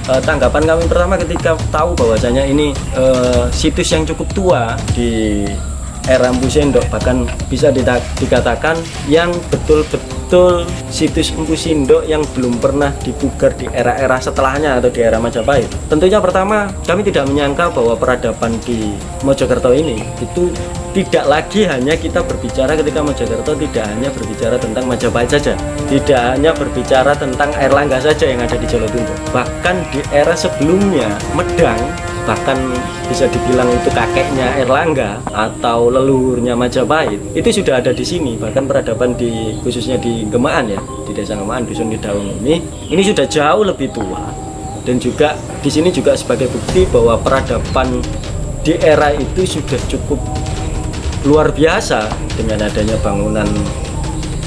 tanggapan kami pertama ketika tahu bahwasanya ini situs yang cukup tua di era Empu Sindok, bahkan bisa dikatakan yang betul-betul situs Empu Sindok yang belum pernah dipugar di era-era setelahnya atau di era Majapahit. Tentunya pertama kami tidak menyangka bahwa peradaban di Mojokerto ini itu tidak lagi hanya kita berbicara ketika Mojokerto, tidak hanya berbicara tentang Majapahit saja, tidak hanya berbicara tentang Airlangga saja yang ada di Jolotundo, bahkan di era sebelumnya Medang, bahkan bisa dibilang itu kakeknya Airlangga atau leluhurnya Majapahit, itu sudah ada di sini. Bahkan peradaban khususnya di Gemaan ya, di desa Gemaan, dusun Kedaung ini sudah jauh lebih tua. Dan juga di sini juga sebagai bukti bahwa peradaban di era itu sudah cukup luar biasa dengan adanya bangunan,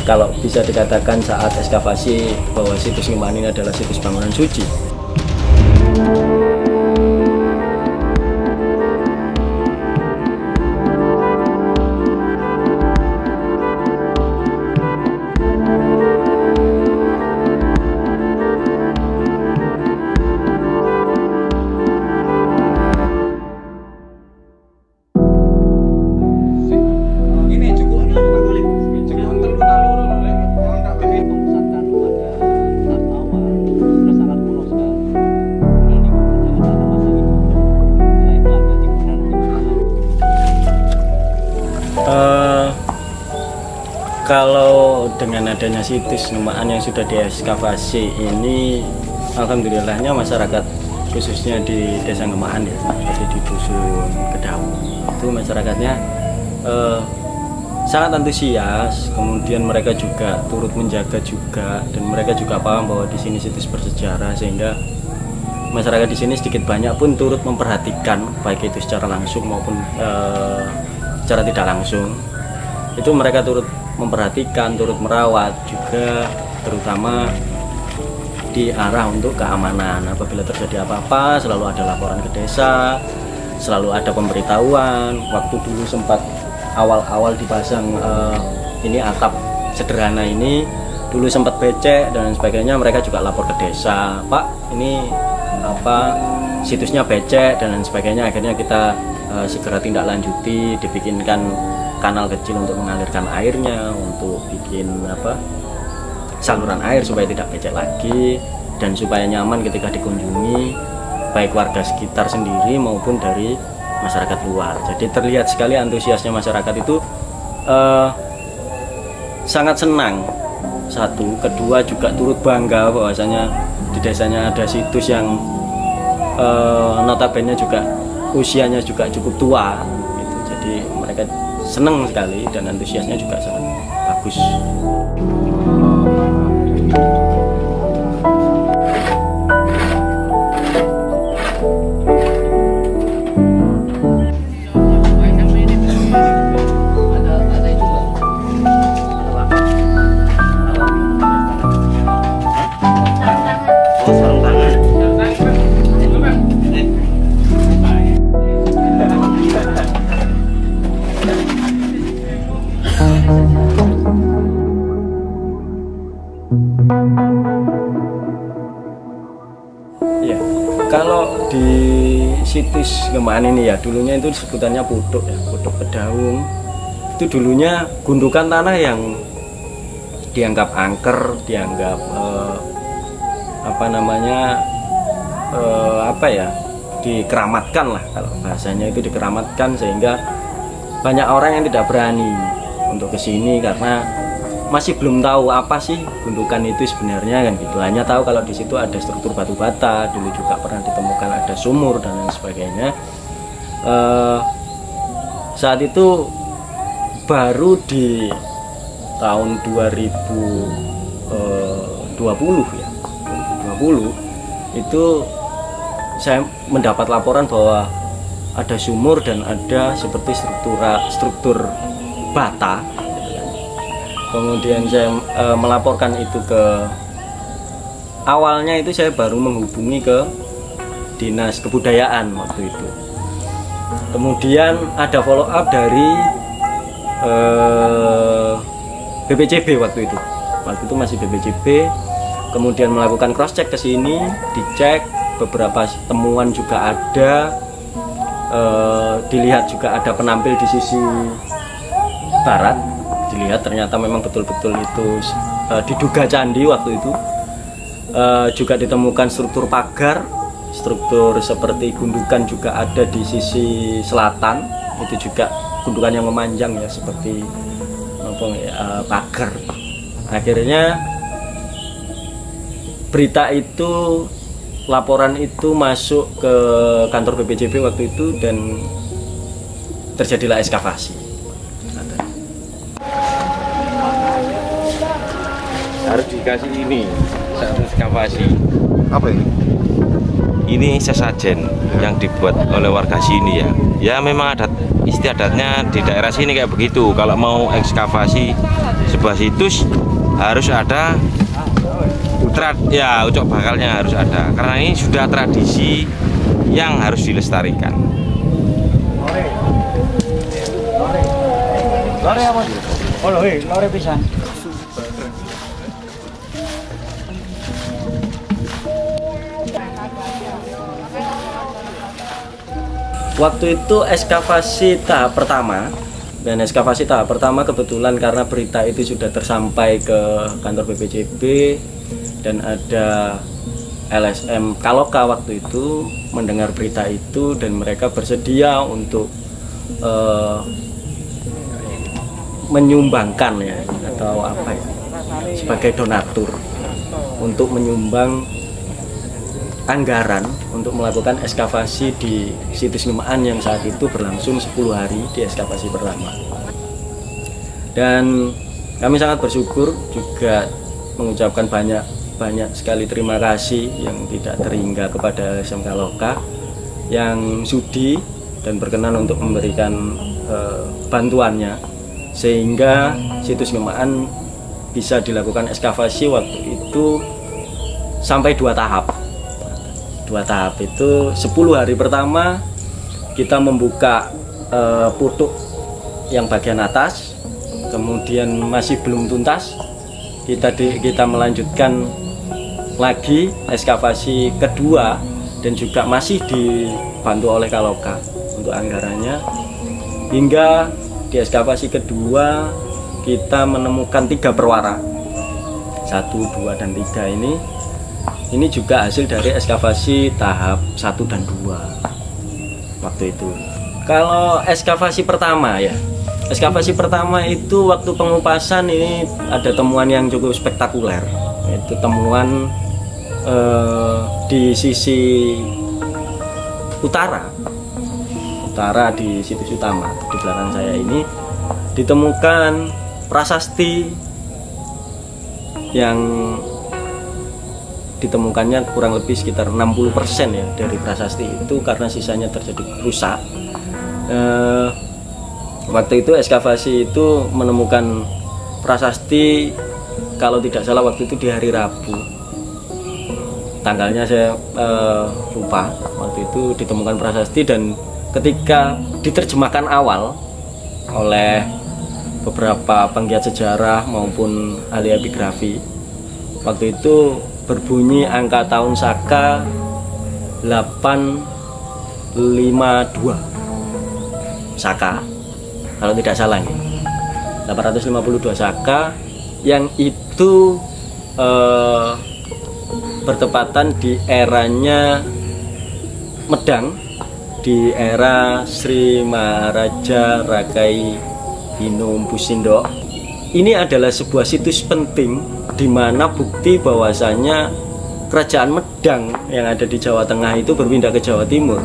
kalau bisa dikatakan saat ekskavasi bahwa situs Gemaan ini adalah situs bangunan suci. Kalau dengan adanya situs Gemaan yang sudah diekskavasi ini, alhamdulillahnya masyarakat khususnya di desa Gemaan ya, seperti di dusun Kedaung, itu masyarakatnya sangat antusias. Kemudian mereka juga turut menjaga juga, dan mereka juga paham bahwa di sini situs bersejarah, sehingga masyarakat di sini sedikit banyak pun turut memperhatikan, baik itu secara langsung maupun secara tidak langsung. Itu mereka turut memperhatikan, turut merawat juga, terutama di arah untuk keamanan. Apabila terjadi apa-apa selalu ada laporan ke desa, selalu ada pemberitahuan. Waktu dulu sempat awal-awal dipasang ini atap sederhana ini, dulu sempat becek dan sebagainya, mereka juga lapor ke desa, Pak ini apa situsnya becek dan sebagainya. Akhirnya kita segera tindak lanjuti, dibikinkan kanal kecil untuk mengalirkan airnya, untuk bikin saluran air supaya tidak becek lagi dan supaya nyaman ketika dikunjungi, baik warga sekitar sendiri maupun dari masyarakat luar. Jadi terlihat sekali antusiasnya masyarakat itu sangat senang. Satu, kedua juga turut bangga bahwasanya di desanya ada situs yang notabene juga usianya juga cukup tua gitu. Jadi mereka senang sekali dan antusiasnya juga sangat bagus. Ya, kalau di situs Gemaan ini ya, dulunya itu sebutannya Puduk ya, Puduk Kedaung. Itu dulunya gundukan tanah yang dianggap angker, dianggap dikeramatkan lah, kalau bahasanya itu dikeramatkan, sehingga banyak orang yang tidak berani untuk kesini karena masih belum tahu apa sih gundukan itu sebenarnya kan gitu. Hanya tahu kalau di situ ada struktur batu bata, dulu juga pernah ditemukan ada sumur dan lain sebagainya. Saat itu baru di tahun 2020 ya, 2020 itu saya mendapat laporan bahwa ada sumur dan ada seperti struktur bata. Kemudian saya melaporkan itu awalnya itu saya baru menghubungi ke Dinas Kebudayaan waktu itu. Kemudian ada follow up dari BPCB waktu itu masih BPCB. Kemudian melakukan cross check ke sini, dicek beberapa temuan juga ada. Dilihat juga ada penampil di sisi barat, dilihat ternyata memang betul-betul itu diduga candi waktu itu. Juga ditemukan struktur pagar, struktur seperti gundukan juga ada di sisi selatan, itu juga gundukan yang memanjang ya, seperti pagar. Akhirnya berita itu, laporan itu masuk ke kantor BPJB waktu itu dan terjadilah ekskavasi. Harus dikasih ini satu ekskavasi. Apa ini? Ini sesajen yang dibuat oleh warga sini ya. Ya memang adat istiadatnya di daerah sini kayak begitu. Kalau mau ekskavasi sebuah situs harus ada ya ucok bakalnya harus ada, karena ini sudah tradisi yang harus dilestarikan. Lore apa? Oh lore pisan. Waktu itu ekskavasi tahap pertama, dan ekskavasi tahap pertama kebetulan karena berita itu sudah tersampai ke kantor BPJB dan ada LSM Kaloka waktu itu mendengar berita itu dan mereka bersedia untuk menyumbangkan ya, atau apa ya, sebagai donatur untuk menyumbang anggaran untuk melakukan ekskavasi di situs Ngemaan yang saat itu berlangsung 10 hari di ekskavasi pertama. Dan kami sangat bersyukur, juga mengucapkan banyak sekali terima kasih yang tidak terhingga kepada LSM Kaloka yang sudi dan berkenan untuk memberikan bantuannya, sehingga situs Ngemaan bisa dilakukan ekskavasi waktu itu sampai 2 tahap. 2 tahap itu 10 hari pertama kita membuka putuk yang bagian atas, kemudian masih belum tuntas, kita melanjutkan lagi ekskavasi kedua dan juga masih dibantu oleh Kaloka untuk anggarannya, hingga di ekskavasi kedua kita menemukan 3 perwara, 1, 2, dan 3 ini juga hasil dari ekskavasi tahap 1 dan 2 waktu itu. Kalau ekskavasi pertama ya, ekskavasi pertama itu waktu pengupasan ini ada temuan yang cukup spektakuler, yaitu temuan di sisi utara di situs utama di belakang saya ini ditemukan prasasti yang ditemukannya kurang lebih sekitar 60% ya dari prasasti itu, karena sisanya terjadi rusak. Waktu itu ekskavasi itu menemukan prasasti, kalau tidak salah waktu itu di hari Rabu, tanggalnya saya lupa. Waktu itu ditemukan prasasti, dan ketika diterjemahkan awal oleh beberapa penggiat sejarah maupun ahli epigrafi, waktu itu berbunyi angka tahun Saka 852 Saka, kalau tidak salah ini 852 Saka, yang itu bertepatan di eranya Medang, di era Sri Maharaja Rakai Hinum Busindo. Ini adalah sebuah situs penting di mana bukti bahwasanya kerajaan Medang yang ada di Jawa Tengah itu berpindah ke Jawa Timur.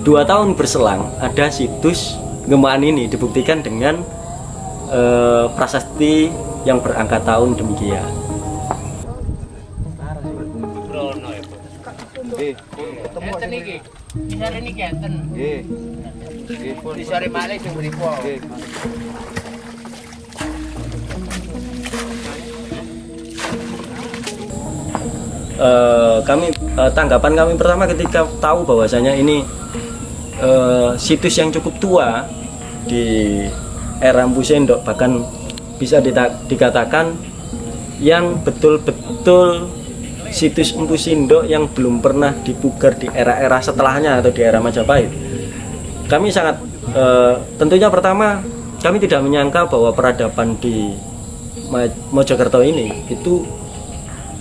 2 tahun berselang ada situs Ngemaan ini dibuktikan dengan prasasti yang berangka tahun demikian. Tanggapan kami pertama ketika tahu bahwasanya ini situs yang cukup tua di era Mpu Sendok, bahkan bisa dikatakan yang betul-betul situs Empu Sindok yang belum pernah dipugar di era-era setelahnya atau di era Majapahit. Kami sangat tentunya pertama kami tidak menyangka bahwa peradaban di Mojokerto ini itu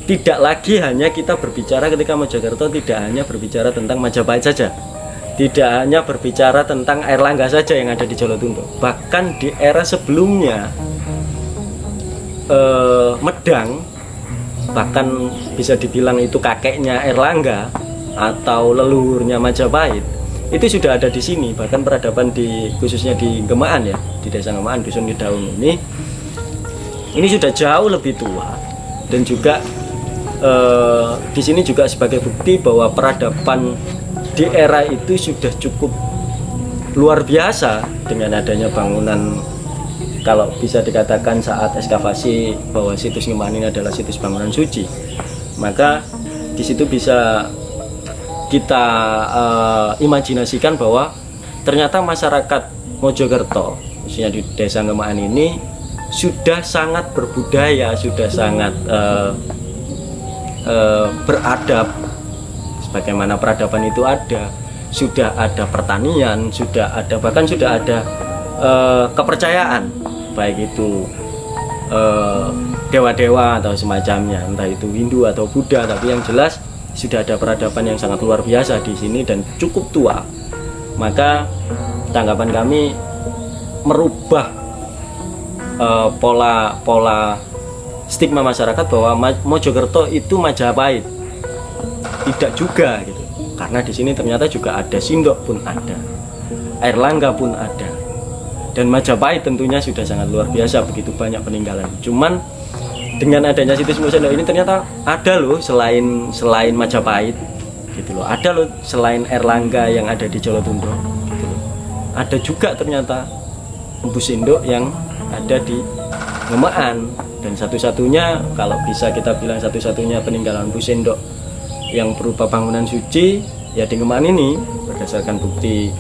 tidak lagi hanya kita berbicara ketika Mojokerto tidak hanya berbicara tentang Majapahit saja, tidak hanya berbicara tentang Airlangga saja yang ada di Jolotundo, bahkan di era sebelumnya Medang, bahkan bisa dibilang itu kakeknya Airlangga atau leluhurnya Majapahit, itu sudah ada di sini. Bahkan peradaban khususnya di Gemaan ya, di desa Gemaan, dusun Nidaung ini sudah jauh lebih tua. Dan juga di sini juga sebagai bukti bahwa peradaban di era itu sudah cukup luar biasa dengan adanya bangunan. Kalau bisa dikatakan saat ekskavasi bahwa situs Gemaan ini adalah situs bangunan suci, maka di situ bisa kita imajinasikan bahwa ternyata masyarakat Mojokerto, khususnya di desa Gemaan ini, sudah sangat berbudaya, sudah sangat beradab, sebagaimana peradaban itu ada. Sudah ada pertanian, sudah ada, bahkan sudah ada kepercayaan, baik itu dewa-dewa atau semacamnya, entah itu Hindu atau Buddha, tapi yang jelas sudah ada peradaban yang sangat luar biasa di sini dan cukup tua. Maka tanggapan kami merubah pola stigma masyarakat bahwa Mojokerto itu Majapahit. Tidak juga gitu. Karena di sini ternyata juga ada Sindok pun ada, Airlangga pun ada. Dan Majapahit tentunya sudah sangat luar biasa, begitu banyak peninggalan. Cuman dengan adanya situs Empu Sindok ini ternyata ada loh selain Majapahit gitu loh. Ada loh selain Airlangga yang ada di Jolotundo gitu loh. Ada juga ternyata Empu Sindok yang ada di Gemaan. Dan satu-satunya, kalau bisa kita bilang satu-satunya peninggalan Empu Sindok yang berupa bangunan suci ya di Gemaan ini, berdasarkan bukti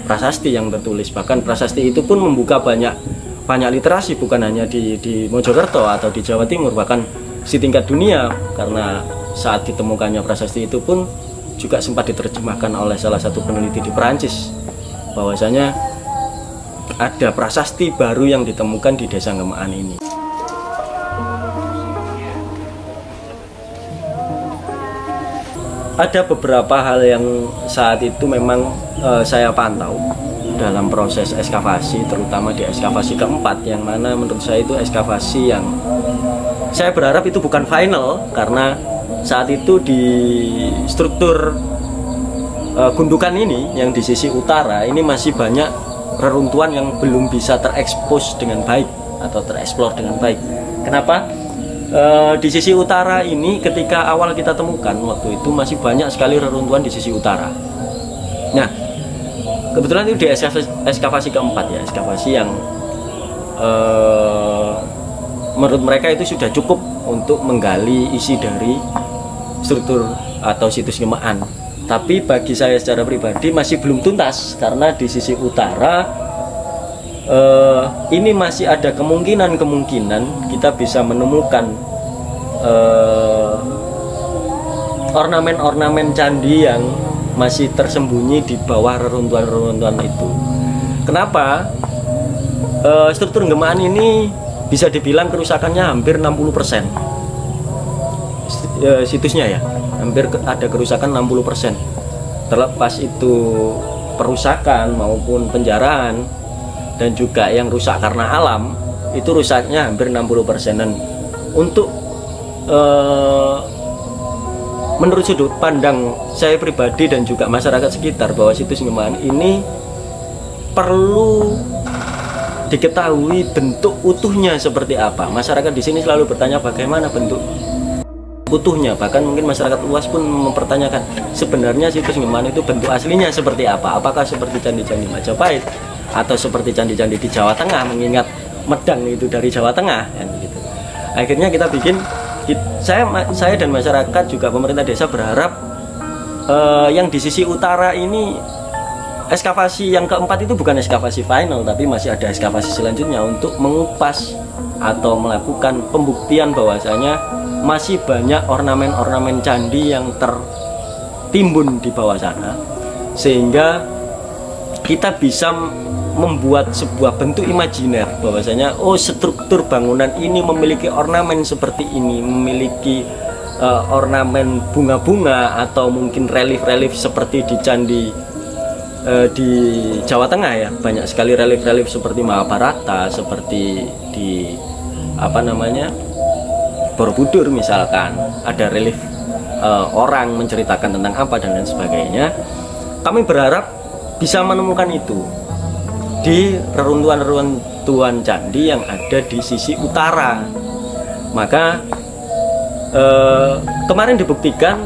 prasasti yang tertulis. Bahkan prasasti itu pun membuka banyak literasi, bukan hanya di Mojokerto atau di Jawa Timur, bahkan setingkat dunia, karena saat ditemukannya prasasti itu pun juga sempat diterjemahkan oleh salah satu peneliti di Perancis, bahwasanya ada prasasti baru yang ditemukan di desa Gemaan ini. Ada beberapa hal yang saat itu memang saya pantau dalam proses ekskavasi, terutama di ekskavasi keempat, yang mana menurut saya itu ekskavasi yang saya berharap itu bukan final, karena saat itu di struktur gundukan ini yang di sisi utara ini masih banyak reruntuhan yang belum bisa terekspos dengan baik atau tereksplor dengan baik. Kenapa? Di sisi utara ini ketika awal kita temukan waktu itu masih banyak sekali reruntuhan di sisi utara. Nah, kebetulan itu di ekskavasi keempat ya, ekskavasi yang menurut mereka itu sudah cukup untuk menggali isi dari struktur atau situs Gemaan. Tapi bagi saya secara pribadi masih belum tuntas, karena di sisi utara ini masih ada kemungkinan kita bisa menemukan ornamen-ornamen candi yang masih tersembunyi di bawah reruntuhan-reruntuhan itu. Kenapa? Struktur Gemaan ini bisa dibilang kerusakannya hampir 60%. Situsnya ya, hampir ada kerusakan 60%. Terlepas itu perusakan maupun penjarahan, dan juga yang rusak karena alam, itu rusaknya hampir 60%. Dan untuk menurut sudut pandang saya pribadi dan juga masyarakat sekitar, bahwa situs Gemaan ini perlu diketahui bentuk utuhnya seperti apa. Masyarakat di sini selalu bertanya bagaimana bentuk utuhnya, bahkan mungkin masyarakat luas pun mempertanyakan sebenarnya situs Gemaan itu bentuk aslinya seperti apa. Apakah seperti candi-candi Majapahit atau seperti candi-candi di Jawa Tengah, mengingat Medang itu dari Jawa Tengah kan gitu. Akhirnya kita bikin, saya dan masyarakat juga pemerintah desa berharap yang di sisi utara ini, ekskavasi yang keempat itu bukan ekskavasi final, tapi masih ada ekskavasi selanjutnya untuk mengupas atau melakukan pembuktian bahwasanya masih banyak ornamen-ornamen candi yang tertimbun di bawah sana, sehingga kita bisa membuat sebuah bentuk imajiner bahwasanya oh, struktur bangunan ini memiliki ornamen seperti ini, memiliki ornamen bunga-bunga atau mungkin relief-relief seperti di candi di Jawa Tengah ya, banyak sekali relief-relief seperti Mahabharata, seperti di Borobudur misalkan, ada relief orang menceritakan tentang apa dan lain sebagainya. Kami berharap bisa menemukan itu di reruntuhan-reruntuhan candi yang ada di sisi utara. Maka kemarin dibuktikan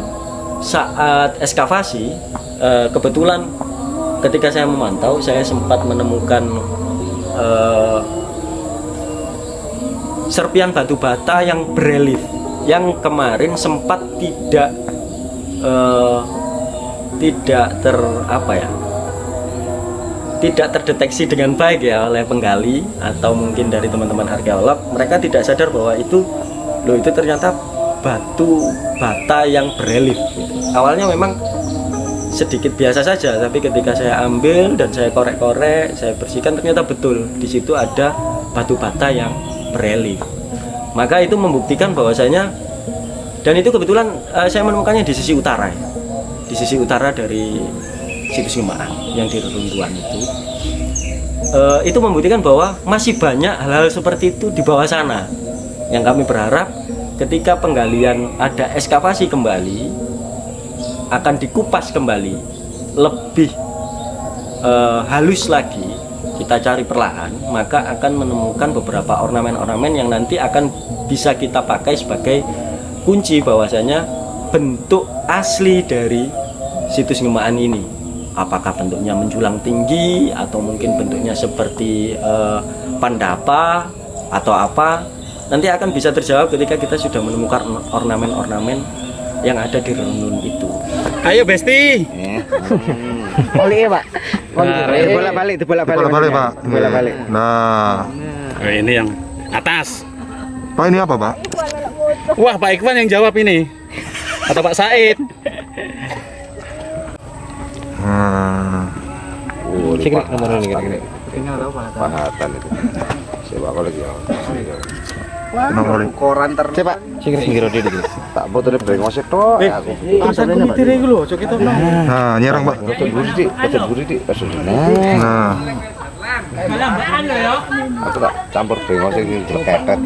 saat ekskavasi, kebetulan ketika saya memantau, saya sempat menemukan serpian batu bata yang berelief, yang kemarin sempat tidak terdeteksi dengan baik ya oleh penggali atau mungkin dari teman-teman arkeolog. Mereka tidak sadar bahwa itu ternyata batu bata yang berelief gitu. Awalnya memang sedikit biasa saja, tapi ketika saya ambil dan saya korek-korek, saya bersihkan, ternyata betul di situ ada batu bata yang berelief. Maka itu membuktikan bahwasanya, dan itu kebetulan saya menemukannya di sisi utara ya, di sisi utara dari situs Ngemaang yang di reruntuhan itu membuktikan bahwa masih banyak hal-hal seperti itu di bawah sana, yang kami berharap ketika penggalian ada ekskavasi kembali, akan dikupas kembali lebih halus lagi, kita cari perlahan, maka akan menemukan beberapa ornamen-ornamen yang nanti akan bisa kita pakai sebagai kunci bahwasanya bentuk asli dari situs Ngemaang ini. Apakah bentuknya menjulang tinggi atau mungkin bentuknya seperti pandapa atau apa, nanti akan bisa terjawab ketika kita sudah menemukan ornamen-ornamen yang ada di reruntuhan itu. Ayo Besti. Oli Pak. Bolak-balik, Bolak-balik Pak. Bolak-balik. Nah. Ini yang atas. Pak, ini apa Pak? Wah, Pak Ikhwan yang jawab ini. Atau Pak Said. Cekrik nomor ini kira-kira. Pahatan itu. Coba aku lagi ya. Nomor Koran ter. Coba cekrik pinggir rodi dikit. Tak botol brengos tok aku. Pasang kumitir iku lho, cok itu. Nah, nyerang Pak. Botol buri dik, Nah. Aku tak campur brengos iki ketet.